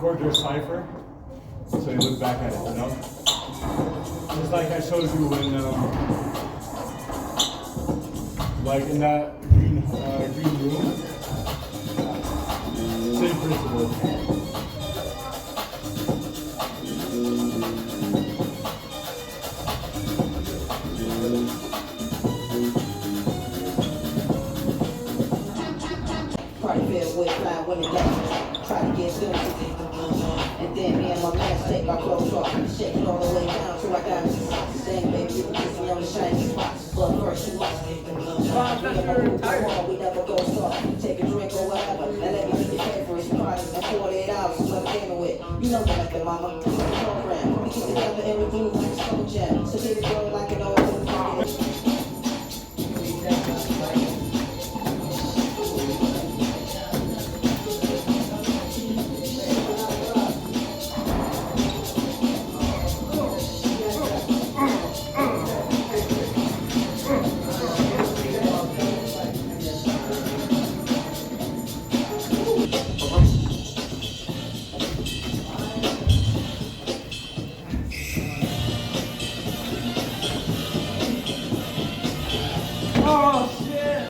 record your cipher, so you look back at it, you know? Just like I showed you when, like in that green room. Same principle. Party filled with fly women dancers. Try to get good. And then me and my man take my clothes off and shake it all the way down till I got me some socks. Dang, baby, you can kiss me on the shiny spots. But first you must get the gloves off. We never go soft. Take a drink or whatever. And let me get the favorite prize and 48 hours. What I'm gaming with. You know that, mama. It's a program. We keep it together in the groove like a slow jam. So baby girl,